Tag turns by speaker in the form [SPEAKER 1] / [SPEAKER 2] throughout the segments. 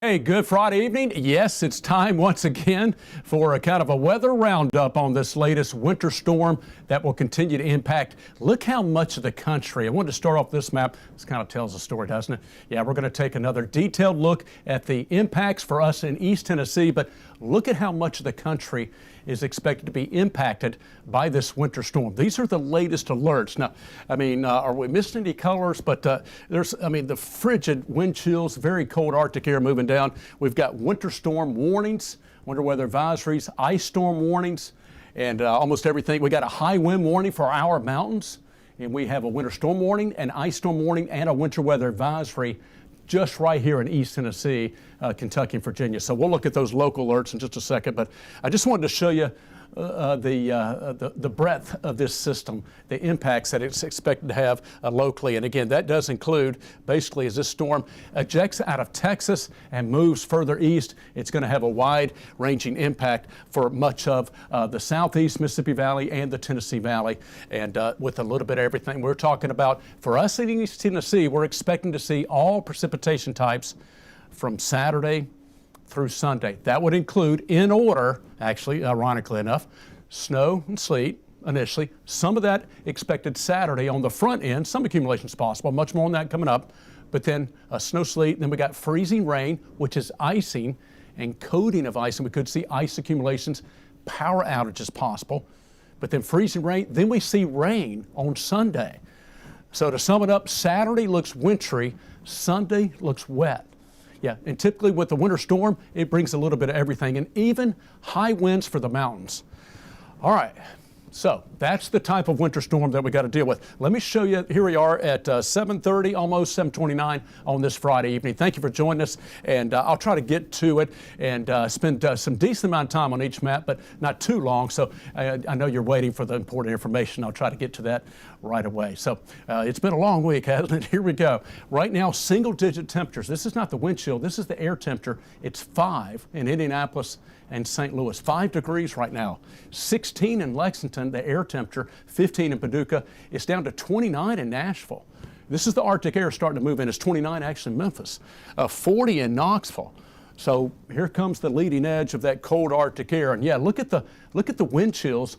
[SPEAKER 1] Hey, good Friday evening. Yes, it's time once again for a kind of a weather roundup on this latest winter storm that will continue to impact. Look how much of the country. I wanted to start off this map. This kind of tells a story, doesn't it? Yeah, we're going to take another detailed look at the impacts for us in East Tennessee, but look at how much of the country is expected to be impacted by this winter storm. These are the latest alerts. Now, I mean, are we missing any colors? But the frigid wind chills, very cold Arctic air moving down. We've got winter storm warnings, winter weather advisories, ice storm warnings, and almost everything. We got a high wind warning for our mountains, and we have a winter storm warning, an ice storm warning, and a winter weather advisory just right here in East Tennessee, Kentucky, and Virginia. So we'll look at those local alerts in just a second, but I just wanted to show you the breadth of this system, the impacts that it's expected to have locally. And again, that does include, basically, as this storm ejects out of Texas and moves further east, it's going to have a wide-ranging impact for much of the southeast Mississippi Valley and the Tennessee Valley. And with a little bit of everything we're talking about, for us in East Tennessee, we're expecting to see all precipitation types from Saturday through Sunday. That would include, in order, actually, ironically enough, snow and sleet initially. Some of that expected Saturday on the front end. Some accumulations possible, much more on that coming up. But then snow, sleet, then we got freezing rain, which is icing and coating of ice, and we could see ice accumulations, power outages possible. But then freezing rain, then we see rain on Sunday. So to sum it up, Saturday looks wintry, Sunday looks wet. Yeah, and typically with the winter storm, it brings a little bit of everything, and even high winds for the mountains. All right, so that's the type of winter storm that we got to deal with. Let me show you, here we are at 7:30, almost 7:29 on this Friday evening. Thank you for joining us, and I'll try to get to it and spend some decent amount of time on each map, but not too long, so I know you're waiting for the important information. I'll try to get to that right away. So it's been a long week, hasn't it? Here we go. Right now, single-digit temperatures. This is not the wind chill. This is the air temperature. It's 5 in Indianapolis and St. Louis. 5 degrees right now. 16 in Lexington, the air temperature. 15 in Paducah. It's down to 29 in Nashville. This is the Arctic air starting to move in. It's 29 actually in Memphis. 40 in Knoxville. So here comes the leading edge of that cold Arctic air. And yeah, look at the wind chills.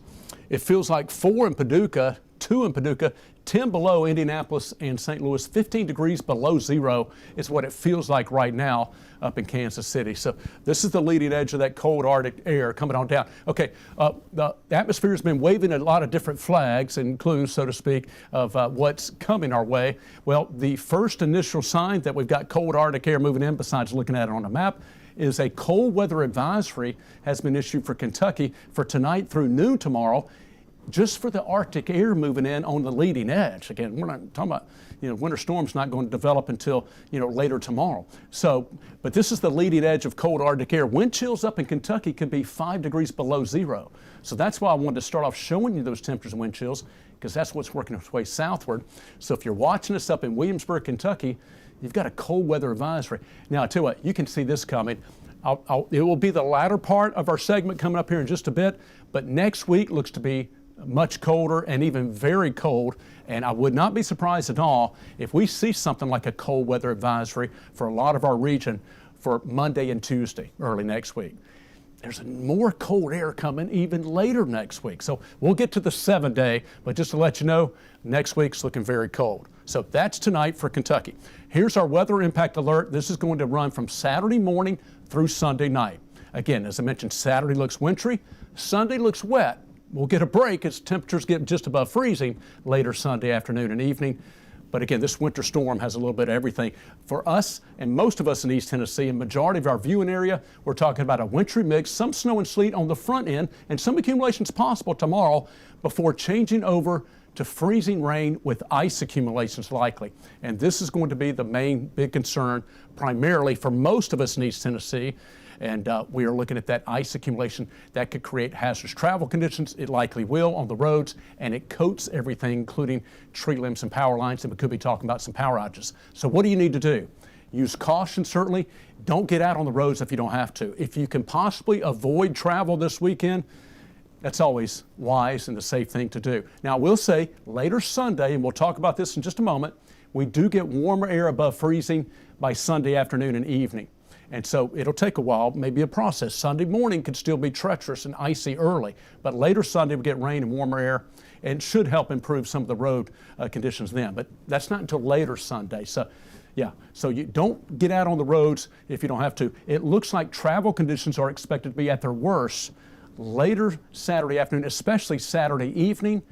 [SPEAKER 1] It feels like 4 in Paducah, 2 in Paducah, 10 below Indianapolis and St. Louis, 15 degrees below zero is what it feels like right now up in Kansas City. So this is the leading edge of that cold Arctic air coming on down. Okay, the atmosphere has been waving a lot of different flags and clues, so to speak, of what's coming our way. Well, the first initial sign that we've got cold Arctic air moving in, besides looking at it on a map, is a cold weather advisory has been issued for Kentucky for tonight through noon tomorrow, just for the Arctic air moving in on the leading edge. Again, we're not talking about, winter storm's not going to develop until, later tomorrow. So, but this is the leading edge of cold Arctic air. Wind chills up in Kentucky can be 5 degrees below zero. So that's why I wanted to start off showing you those temperatures and wind chills, because that's what's working its way southward. So if you're watching us up in Williamsburg, Kentucky, you've got a cold weather advisory. Now, I tell you what, you can see this coming. It will be the latter part of our segment coming up here in just a bit, but next week looks to be much colder and even very cold, and I would not be surprised at all if we see something like a cold weather advisory for a lot of our region for Monday and Tuesday early next week. There's more cold air coming even later next week. So we'll get to the 7-day, but just to let you know, next week's looking very cold. So that's tonight for Kentucky. Here's our weather impact alert. This is going to run from Saturday morning through Sunday night. Again, as I mentioned, Saturday looks wintry, Sunday looks wet. We'll get a break as temperatures get just above freezing later Sunday afternoon and evening. But again, this winter storm has a little bit of everything. For us and most of us in East Tennessee and majority of our viewing area, we're talking about a wintry mix, some snow and sleet on the front end, and some accumulations possible tomorrow before changing over to freezing rain with ice accumulations likely. And this is going to be the main big concern primarily for most of us in East Tennessee. And we are looking at that ice accumulation that could create hazardous travel conditions. It likely will on the roads, and it coats everything, including tree limbs and power lines, and we could be talking about some power outages. So what do you need to do? Use caution, certainly. Don't get out on the roads if you don't have to. If you can possibly avoid travel this weekend, that's always wise and the safe thing to do. Now, I will say later Sunday, and we'll talk about this in just a moment, we do get warmer air above freezing by Sunday afternoon and evening. And so it'll take a while, maybe a process. Sunday morning could still be treacherous and icy early, but later Sunday we get rain and warmer air, and should help improve some of the road conditions then. But that's not until later Sunday. So yeah, so you don't get out on the roads if you don't have to. It looks like travel conditions are expected to be at their worst later Saturday afternoon, especially Saturday evening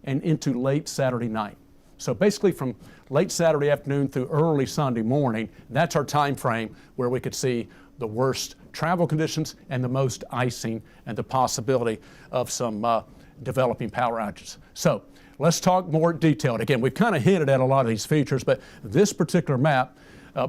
[SPEAKER 1] and into late Saturday night. So basically from late Saturday afternoon through early Sunday morning, that's our time frame where we could see the worst travel conditions and the most icing and the possibility of some developing power outages. So let's talk more detailed. Again, we've kind of hinted at a lot of these features, but this particular map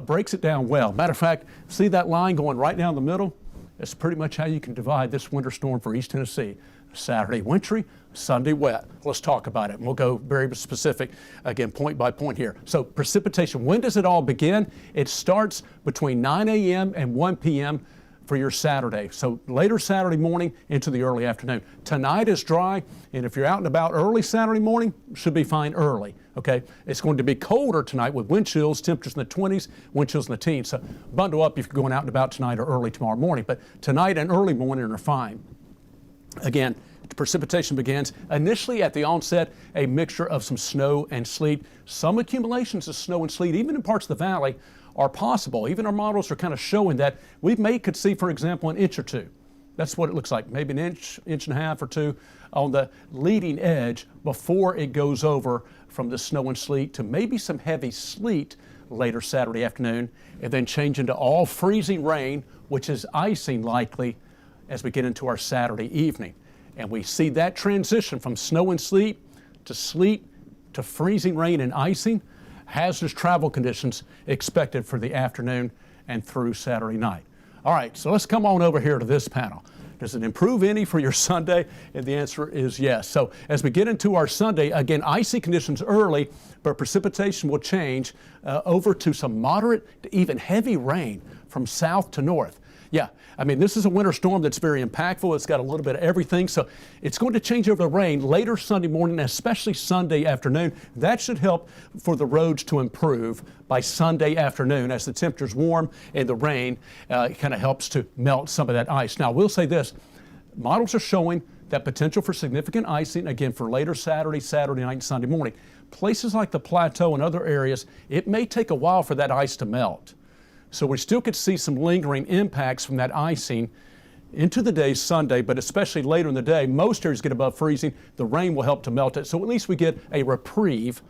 [SPEAKER 1] breaks it down well. Matter of fact, see that line going right down the middle? That's pretty much how you can divide this winter storm for East Tennessee. Saturday wintry, Sunday wet. Let's talk about it. And we'll go very specific, again, point by point here. So precipitation, when does it all begin? It starts between 9 a.m. and 1 p.m. for your Saturday. So later Saturday morning into the early afternoon. Tonight is dry, and if you're out and about early Saturday morning, should be fine early, okay? It's going to be colder tonight with wind chills, temperatures in the 20s, wind chills in the teens. So bundle up if you're going out and about tonight or early tomorrow morning. But tonight and early morning are fine. Again, precipitation begins initially at the onset, a mixture of some snow and sleet. Some accumulations of snow and sleet, even in parts of the valley, are possible. Even our models are kind of showing that could see, for example, an inch or two. That's what it looks like, maybe an inch, inch and a half or two on the leading edge before it goes over from the snow and sleet to maybe some heavy sleet later Saturday afternoon, and then change into all freezing rain, which is icing likely as we get into our Saturday evening. And we see that transition from snow and sleet to freezing rain and icing. Hazardous travel conditions expected for the afternoon and through Saturday night. All right, so let's come on over here to this panel. Does it improve any for your Sunday? And the answer is yes. So as we get into our Sunday, again, icy conditions early, but precipitation will change over to some moderate to even heavy rain from south to north. Yeah, I mean, this is a winter storm that's very impactful. It's got a little bit of everything. So it's going to change over the rain later Sunday morning, especially Sunday afternoon. That should help for the roads to improve by Sunday afternoon as the temperatures warm and the rain kind of helps to melt some of that ice. Now, we'll say this. Models are showing that potential for significant icing, again, for later Saturday night, and Sunday morning. Places like the plateau and other areas, it may take a while for that ice to melt. So we still could see some lingering impacts from that icing into the day Sunday, but especially later in the day. Most areas get above freezing. The rain will help to melt it. So at least we get a reprieve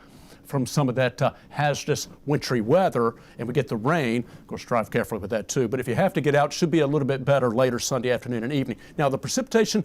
[SPEAKER 1] from some of that hazardous wintry weather, and we get the rain. Of course, drive carefully with that too. But if you have to get out, it should be a little bit better later Sunday afternoon and evening. Now, the precipitation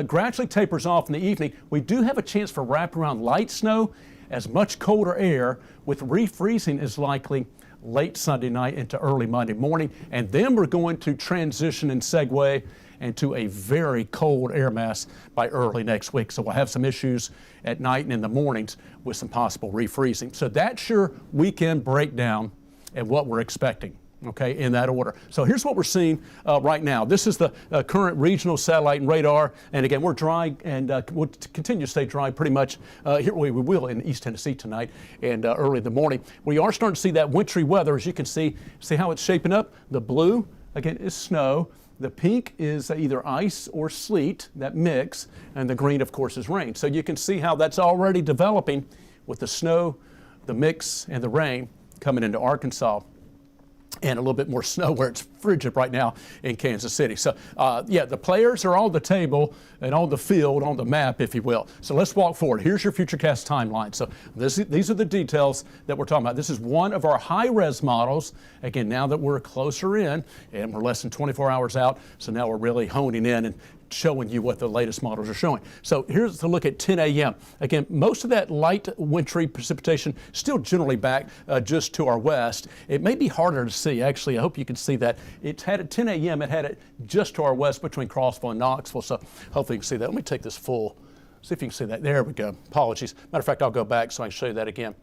[SPEAKER 1] gradually tapers off in the evening. We do have a chance for wraparound light snow, as much colder air with refreezing is likely late Sunday night into early Monday morning. And then we're going to transition and segue into a very cold air mass by early next week. So we'll have some issues at night and in the mornings with some possible refreezing. So that's your weekend breakdown and what we're expecting. Okay, in that order. So here's what we're seeing right now. This is the current regional satellite and radar. And again, we're dry and we'll continue to stay dry pretty much here we will in East Tennessee tonight and early in the morning. We are starting to see that wintry weather. As you can see how it's shaping up. The blue, again, is snow. The pink is either ice or sleet, that mix. And the green, of course, is rain. So you can see how that's already developing with the snow, the mix, and the rain coming into Arkansas. And a little bit more snow where it's frigid right now in Kansas City. So, yeah, the players are on the table and on the field, on the map, if you will. So let's walk forward. Here's your Futurecast timeline. So these are the details that we're talking about. This is one of our high-res models. Again, now that we're closer in and we're less than 24 hours out, so now we're really honing in and showing you what the latest models are showing. So here's a look at 10 a.m. Again, most of that light wintry precipitation still generally back just to our west. It may be harder to see, actually. I hope you can see that. It had at 10 a.m., it had it just to our west between Crossville and Knoxville. So hopefully you can see that. Let me take this full, see if you can see that. There we go. Apologies. Matter of fact, I'll go back so I can show you that again.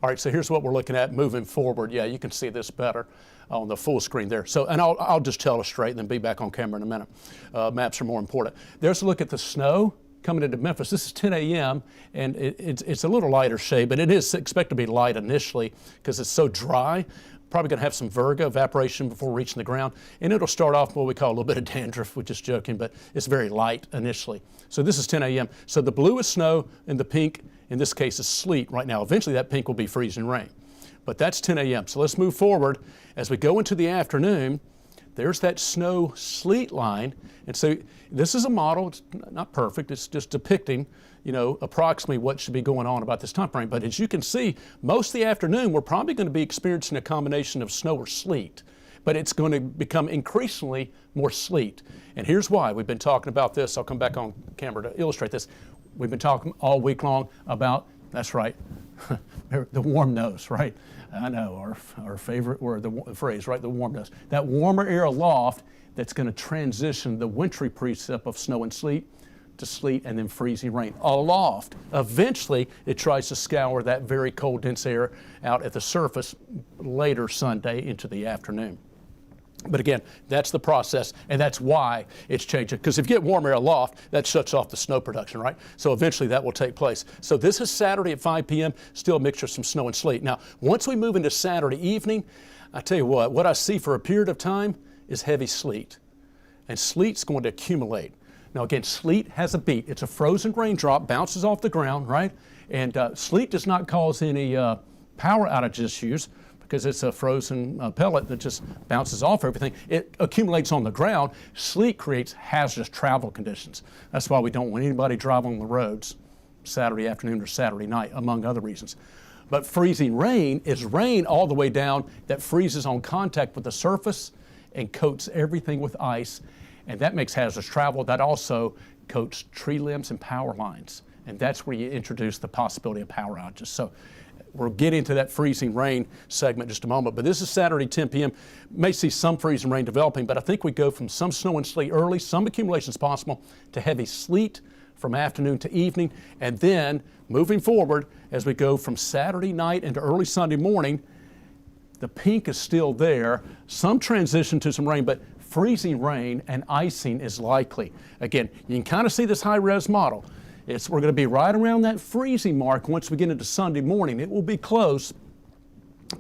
[SPEAKER 1] All right, so here's what we're looking at moving forward. Yeah, you can see this better on the full screen there. So, and I'll just tell us straight and then be back on camera in a minute. Maps are more important. There's a look at the snow coming into Memphis. This is 10 a.m. and it's a little lighter shade, but it is expected to be light initially because it's so dry. probably going to have some virga, evaporation before reaching the ground, and it'll start off with what we call a little bit of dandruff, which is joking, but it's very light initially. So this is 10 a.m. So the blue is snow and the pink, in this case, is sleet right now. Eventually that pink will be freezing rain, but that's 10 a.m. So let's move forward. As we go into the afternoon, there's that snow sleet line. And so this is a model, it's not perfect, it's just depicting, approximately what should be going on about this time frame. But as you can see, most of the afternoon, we're probably going to be experiencing a combination of snow or sleet, but it's going to become increasingly more sleet. And here's why. We've been talking about this. I'll come back on camera to illustrate this. We've been talking all week long about, that's right, the warm nose, right? I know, our favorite word, the phrase, right, the warm nose. That warmer air aloft that's going to transition the wintry precip of snow and sleet to sleet and then freezing rain aloft. Eventually, it tries to scour that very cold, dense air out at the surface later Sunday into the afternoon. But again, that's the process, and that's why it's changing. Because if you get warm air aloft, that shuts off the snow production, right? So eventually that will take place. So this is Saturday at 5 p.m., still a mixture of some snow and sleet. Now, once we move into Saturday evening, I tell you what I see for a period of time is heavy sleet. And sleet's going to accumulate. Now again, sleet has a beat. It's a frozen raindrop, bounces off the ground, right? And sleet does not cause any power outage issues because it's a frozen pellet that just bounces off everything. It accumulates on the ground. Sleet creates hazardous travel conditions. That's why we don't want anybody driving on the roads Saturday afternoon or Saturday night, among other reasons. But freezing rain is rain all the way down that freezes on contact with the surface and coats everything with ice. And that makes hazardous travel. That also coats tree limbs and power lines. And that's where you introduce the possibility of power outages. So we'll get into that freezing rain segment in just a moment. But this is Saturday, 10 p.m. May see some freezing rain developing, but I think we go from some snow and sleet early, some accumulations possible, to heavy sleet from afternoon to evening. And then moving forward, as we go from Saturday night into early Sunday morning, the pink is still there. Some transition to some rain, but freezing rain and icing is likely. Again, you can kind of see this high-res model. We're going to be right around that freezing mark once we get into Sunday morning. It will be close,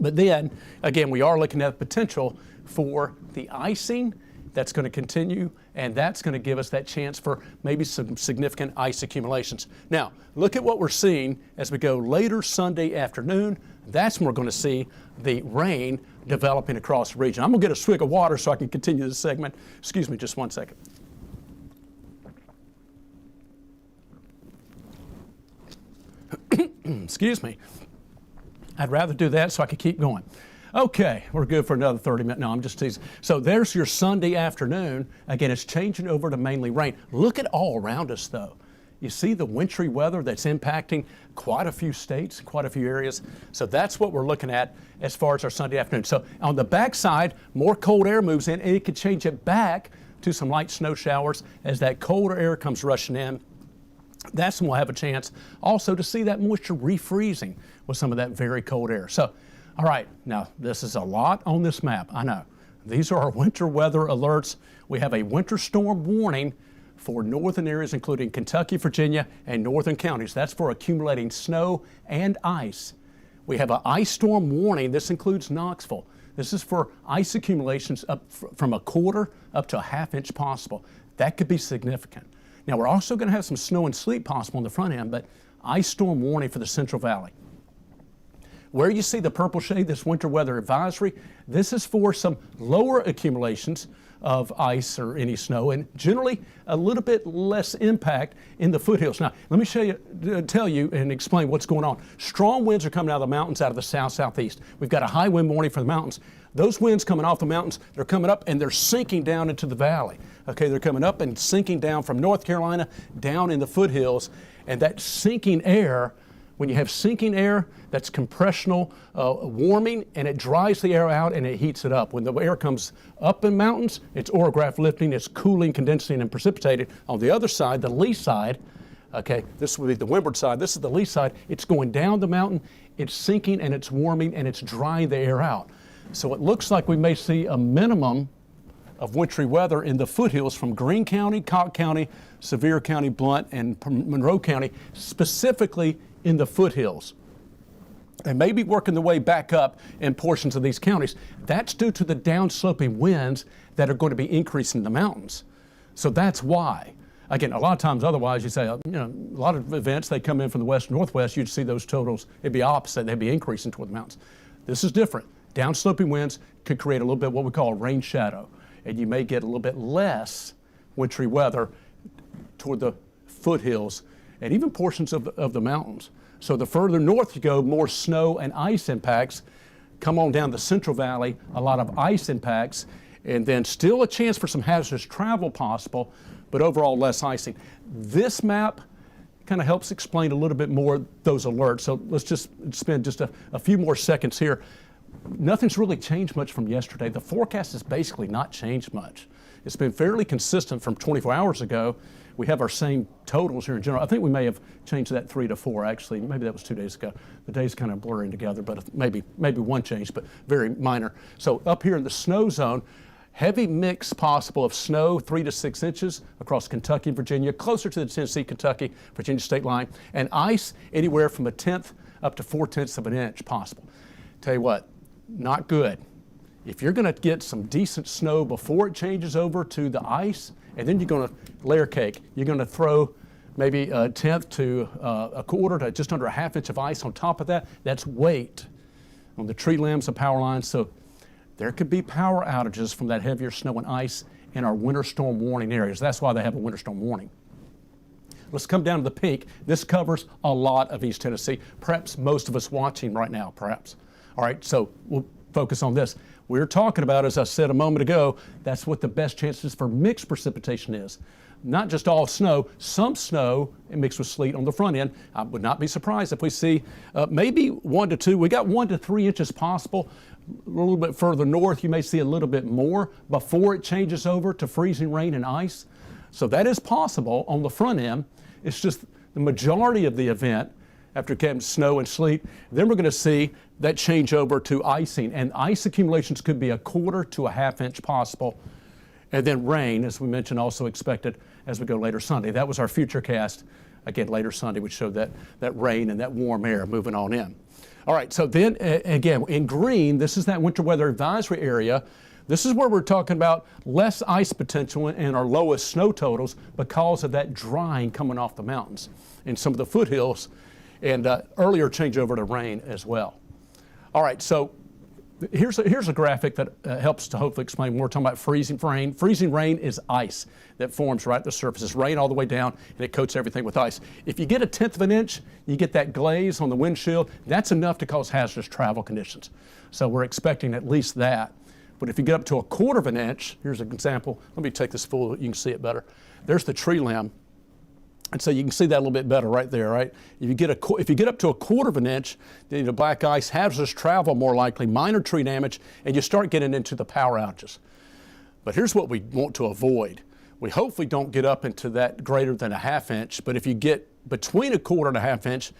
[SPEAKER 1] but then, again, we are looking at the potential for the icing that's going to continue, and that's going to give us that chance for maybe some significant ice accumulations. Now, look at what we're seeing as we go later Sunday afternoon. That's when we're going to see the rain developing across the region. I'm going to get a swig of water so I can continue this segment. Excuse me just one second. Excuse me. I'd rather do that so I could keep going. Okay, we're good for another 30 minutes. No, I'm just teasing. So there's your Sunday afternoon. Again, it's changing over to mainly rain. Look at all around us, though. You see the wintry weather that's impacting quite a few states, quite a few areas. So that's what we're looking at as far as our Sunday afternoon. So on the backside, more cold air moves in, and it could change it back to some light snow showers as that colder air comes rushing in. That's when we'll have a chance also to see that moisture refreezing with some of that very cold air. So, all right, now this is a lot on this map, I know. These are our winter weather alerts. We have a winter storm warning for northern areas, including Kentucky, Virginia, and northern counties. That's for accumulating snow and ice. We have an ice storm warning. This includes Knoxville. This is for ice accumulations up from a quarter up to a half-inch possible. That could be significant. Now, we're also going to have some snow and sleet possible on the front end, but ice storm warning for the Central Valley. Where you see the purple shade, this winter weather advisory, this is for some lower accumulations of ice or any snow, and generally a little bit less impact in the foothills. Now, let me tell you and explain what's going on. Strong winds are coming out of the mountains, out of the south-southeast. We've got a high wind warning for the mountains. Those winds coming off the mountains, they're coming up and they're sinking down into the valley. Okay, they're coming up and sinking down from North Carolina down in the foothills, and that sinking air, when you have sinking air, that's compressional warming, and it dries the air out and it heats it up. When the air comes up in mountains, it's orograph lifting, it's cooling, condensing, and precipitating. On the other side, the lee side, okay, this would be the windward side, this is the lee side, it's going down the mountain, it's sinking and it's warming and it's drying the air out. So it looks like we may see a minimum of wintry weather in the foothills from Greene County, Cocke County, Sevier County, Blount, and Monroe County, specifically in the foothills. and maybe working their way back up in portions of these counties. That's due to the downsloping winds that are going to be increasing in the mountains. So that's why. Again, a lot of times otherwise you say, a lot of events, they come in from the west and northwest, you'd see those totals, it'd be opposite, they'd be increasing toward the mountains. This is different. Downsloping winds could create a little bit what we call a rain shadow, and you may get a little bit less wintry weather toward the foothills and even portions of the mountains. So the further north you go, more snow and ice impacts. Come on down the Central Valley, a lot of ice impacts, and then still a chance for some hazardous travel possible, but overall less icing. This map kind of helps explain a little bit more those alerts. So let's just spend just a few more seconds here. Nothing's really changed much from yesterday. The forecast has basically not changed much. It's been fairly consistent from 24 hours ago. We have our same totals here in general. I think we may have changed that 3 to 4 actually. Maybe that was 2 days ago. The days kind of blurring together, but maybe one change, but very minor. So up here in the snow zone, heavy mix possible of snow, 3 to 6 inches across Kentucky and Virginia, closer to the Tennessee, Kentucky, Virginia state line, and ice anywhere from 1/10 up to 4/10 of an inch possible. Tell you what, not good. If you're going to get some decent snow before it changes over to the ice, and then you're going to layer cake, you're going to throw maybe 1/10 to 1/4 to just under 1/2 inch of ice on top of that. That's weight on the tree limbs and power lines. So there could be power outages from that heavier snow and ice in our winter storm warning areas. That's why they have a winter storm warning. Let's come down to the pink. This covers a lot of East Tennessee, perhaps most of us watching right now, perhaps. All right, so we'll focus on this. We're talking about, as I said a moment ago, that's what the best chances for mixed precipitation is. Not just all snow, some snow mixed with sleet on the front end. I would not be surprised if we see maybe 1 to 2. We got 1 to 3 inches possible. A little bit further north, you may see a little bit more before it changes over to freezing rain and ice. So that is possible on the front end. It's just the majority of the event after getting snow and sleet. Then we're going to see that change over to icing, and ice accumulations could be 1/4 to 1/2 inch possible. And then rain, as we mentioned, also expected as we go later Sunday. That was our future cast. Again, later Sunday, we showed that rain and that warm air moving on in. All right, so then again, in green, this is that winter weather advisory area. This is where we're talking about less ice potential and our lowest snow totals because of that drying coming off the mountains and some of the foothills, and earlier changeover to rain as well. All right, so here's a graphic that helps to hopefully explain more. We're talking about freezing rain. Freezing rain is ice that forms right at the surface. It's rain all the way down, and it coats everything with ice. If you get 1/10 of an inch, you get that glaze on the windshield. That's enough to cause hazardous travel conditions. So we're expecting at least that. But if you get up to 1/4 of an inch, here's an example. Let me take this full, you can see it better. There's the tree limb. And so you can see that a little bit better right there, right? If you get up to 1/4 of an inch, then the black ice, hazardous travel more likely, minor tree damage, and you start getting into the power outages. But here's what we want to avoid. We hopefully don't get up into that greater than 1/2 inch, but if you get between 1/4 and 1/2 inch,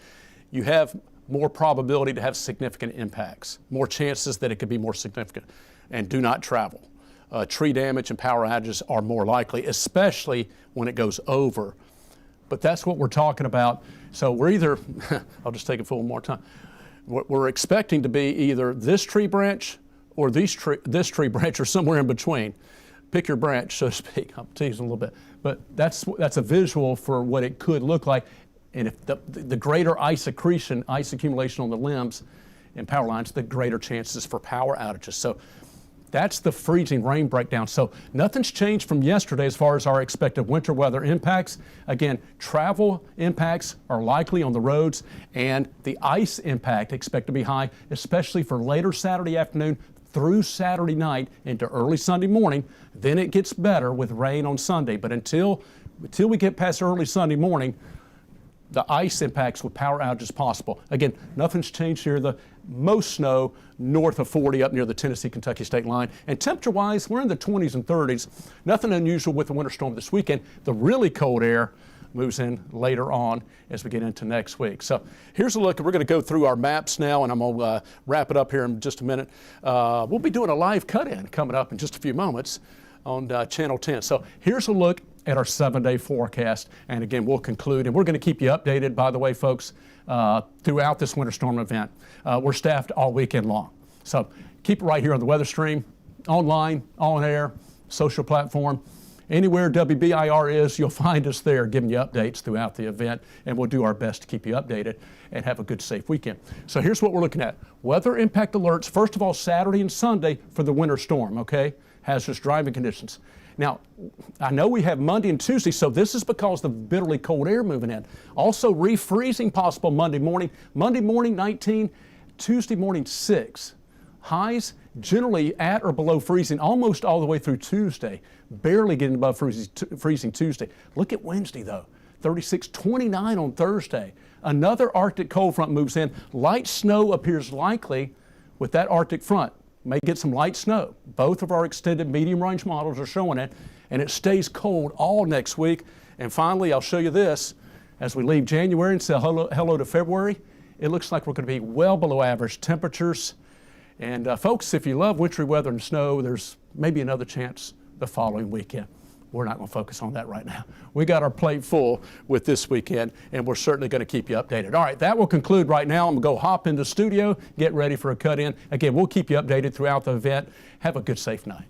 [SPEAKER 1] you have more probability to have significant impacts, more chances that it could be more significant. And do not travel. Tree damage and power outages are more likely, especially when it goes over. But that's what we're talking about. So we're either, I'll just take it full more time. We're expecting to be either this tree branch or this tree branch or somewhere in between. Pick your branch, so to speak. I'm teasing a little bit. But that's a visual for what it could look like. And if the greater ice accretion, ice accumulation on the limbs and power lines, the greater chances for power outages. So that's the freezing rain breakdown. So nothing's changed from yesterday as far as our expected winter weather impacts. Again, travel impacts are likely on the roads, and the ice impact expected to be high, especially for later Saturday afternoon through Saturday night into early Sunday morning. Then it gets better with rain on Sunday. But until we get past early Sunday morning, the ice impacts with power outages possible. Again, nothing's changed here. The most snow north of 40 up near the Tennessee-Kentucky state line. And temperature-wise, we're in the 20s and 30s. Nothing unusual with the winter storm this weekend. The really cold air moves in later on as we get into next week. So here's a look. We're going to go through our maps now, and I'm going to wrap it up here in just a minute. We'll be doing a live cut-in coming up in just a few moments on Channel 10. So here's a look at our 7-day forecast. And again, we'll conclude, and we're going to keep you updated, by the way, folks, throughout this winter storm event. We're staffed all weekend long. So keep it right here on the weather stream, online, on air, social platform. Anywhere WBIR is, you'll find us there giving you updates throughout the event, and we'll do our best to keep you updated and have a good, safe weekend. So here's what we're looking at. Weather impact alerts, first of all, Saturday and Sunday for the winter storm, okay? Hazardous driving conditions. Now, I know we have Monday and Tuesday, so this is because of the bitterly cold air moving in. Also, refreezing possible Monday morning. Monday morning, 19, Tuesday morning, 6. Highs generally at or below freezing almost all the way through Tuesday, barely getting above freezing Tuesday. Look at Wednesday, though, 36, 29 on Thursday. Another Arctic cold front moves in. Light snow appears likely with that Arctic front. May get some light snow. Both of our extended medium range models are showing it, and it stays cold all next week. And finally, I'll show you this. As we leave January and say hello to February, it looks like we're going to be well below average temperatures. And folks, if you love wintry weather and snow, there's maybe another chance the following weekend. We're not going to focus on that right now. We got our plate full with this weekend, and we're certainly going to keep you updated. All right, that will conclude right now. I'm going to go hop in the studio, get ready for a cut-in. Again, we'll keep you updated throughout the event. Have a good, safe night.